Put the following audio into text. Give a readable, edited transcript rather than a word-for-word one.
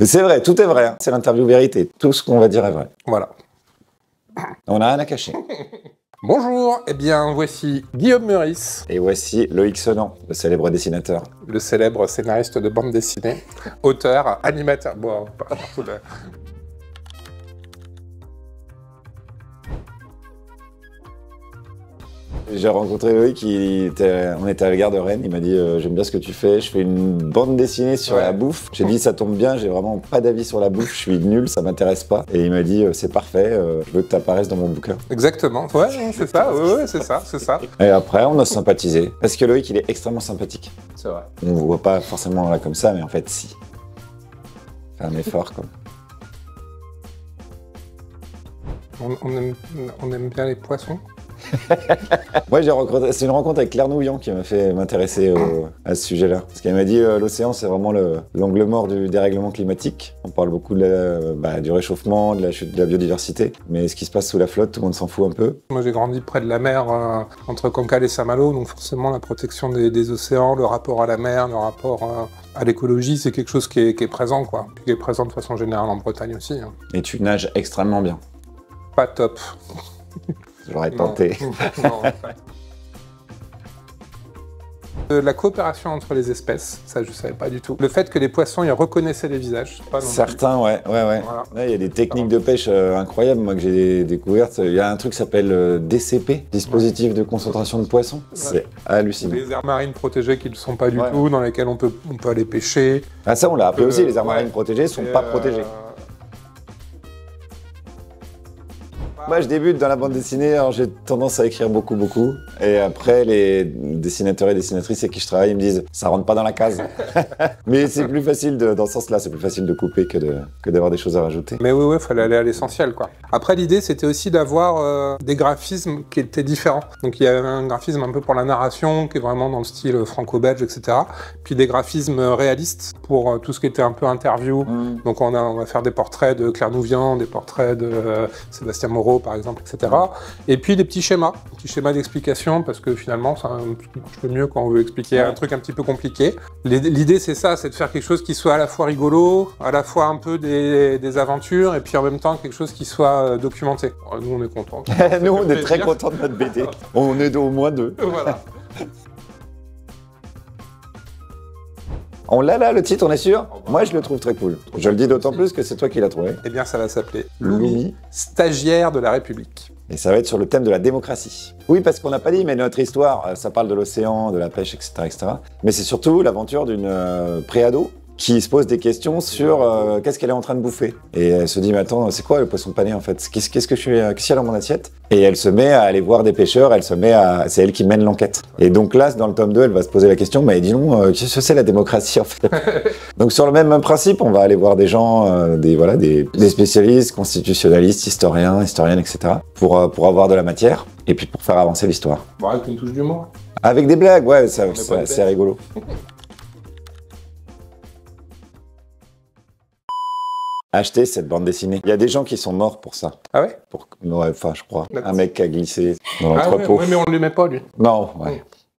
Mais c'est vrai, tout est vrai. Hein. C'est l'interview vérité. Tout ce qu'on va dire est vrai. Voilà. On n'a rien à cacher. Bonjour, eh bien voici Guillaume Meurice. Et voici Loïc Senan, le célèbre dessinateur. Le célèbre scénariste de bande dessinée, auteur, animateur. Bon, pas partout de... J'ai rencontré Loïc, on était à la gare de Rennes, il m'a dit j'aime bien ce que tu fais, je fais une bande dessinée sur la bouffe. J'ai dit ça tombe bien, j'ai vraiment pas d'avis sur la bouffe, je suis nul, ça m'intéresse pas. Et il m'a dit c'est parfait, je veux que tu apparaisses dans mon bouquin. Exactement, ouais, c'est ça, ouais, c'est ça, c'est ça. Et après on a sympathisé, parce que Loïc il est extrêmement sympathique. C'est vrai. On ne voit pas forcément là comme ça, mais en fait si. Fais un effort quoi. On aime bien les poissons. Moi, c'est une rencontre avec Claire Nouvian qui m'a fait m'intéresser à ce sujet-là. Parce qu'elle m'a dit l'océan, c'est vraiment l'angle mort du dérèglement climatique. On parle beaucoup du réchauffement, de la chute de la biodiversité. Mais ce qui se passe sous la flotte, tout le monde s'en fout un peu. Moi, j'ai grandi près de la mer, entre Cancale et Saint-Malo, donc forcément, la protection des océans, le rapport à la mer, le rapport à l'écologie, c'est quelque chose qui est présent, quoi. Puis qui est présent de façon générale en Bretagne aussi. Hein. Et tu nages extrêmement bien. Pas top. J'aurais tenté. Non, la coopération entre les espèces, ça je savais pas du tout. Le fait que les poissons ils reconnaissaient les visages. Pas non Certains, ouais. Voilà. Là, il y a des techniques de pêche incroyables, moi que j'ai découvertes. Il y a un truc qui s'appelle DCP, dispositif de concentration de poissons. Ouais. C'est hallucinant. Des aires marines protégées qui ne le sont pas du tout, dans lesquelles on peut aller pêcher. Ah ça on l'a appris aussi, les aires marines protégées sont pas protégées. Moi, je débute dans la bande dessinée, alors j'ai tendance à écrire beaucoup. Et après, les dessinateurs et dessinatrices avec qui je travaille, ils me disent « ça rentre pas dans la case ». Mais c'est plus facile, dans ce sens-là, c'est plus facile de couper que d'avoir des choses à rajouter. Mais oui, fallait aller à l'essentiel, quoi. Après, l'idée, c'était aussi d'avoir des graphismes qui étaient différents. Donc, il y avait un graphisme un peu pour la narration, qui est vraiment dans le style franco-belge, etc. Puis des graphismes réalistes pour tout ce qui était un peu interview. Donc, on va faire des portraits de Claire Nouvian, des portraits de Sébastien Moreau, par exemple, etc. Et puis des petits schémas d'explication, parce que finalement, ça marche peu mieux quand on veut expliquer un truc un petit peu compliqué. L'idée, c'est ça, c'est de faire quelque chose qui soit à la fois rigolo, à la fois un peu des aventures, et puis en même temps quelque chose qui soit documenté. Alors, nous, on est contents. Nous, on est très contents de notre BD. On est au moins deux. Voilà. On l'a là, le titre, on est sûr? Moi, je le trouve très cool. Je le dis d'autant plus que c'est toi qui l'as trouvé. Eh bien, ça va s'appeler Louis, stagiaire de la République. Et ça va être sur le thème de la démocratie. Oui, parce qu'on n'a pas dit, mais notre histoire, ça parle de l'océan, de la pêche, etc. Mais c'est surtout l'aventure d'une préado qui se pose des questions sur qu'est-ce qu'elle est en train de bouffer. Et elle se dit, mais attends, c'est quoi le poisson pané en fait? Qu'est-ce qu'il y a dans mon assiette? Et elle se met à aller voir des pêcheurs, c'est elle qui mène l'enquête. Et donc là, dans le tome 2, elle va se poser la question, mais dis donc, qu'est-ce que c'est la démocratie en fait? Donc sur le même principe, on va aller voir des gens, des spécialistes, constitutionnalistes, historiennes, etc. pour avoir de la matière et puis pour faire avancer l'histoire. Bon, avec une touche d'humour. Avec des blagues, ouais, c'est rigolo. Acheter cette bande dessinée. Il y a des gens qui sont morts pour ça. Ah ouais? Ouais, enfin, je crois. Un mec qui a glissé dans l'entrepôt. Ouais, mais on ne lui met pas, lui. Non, ouais.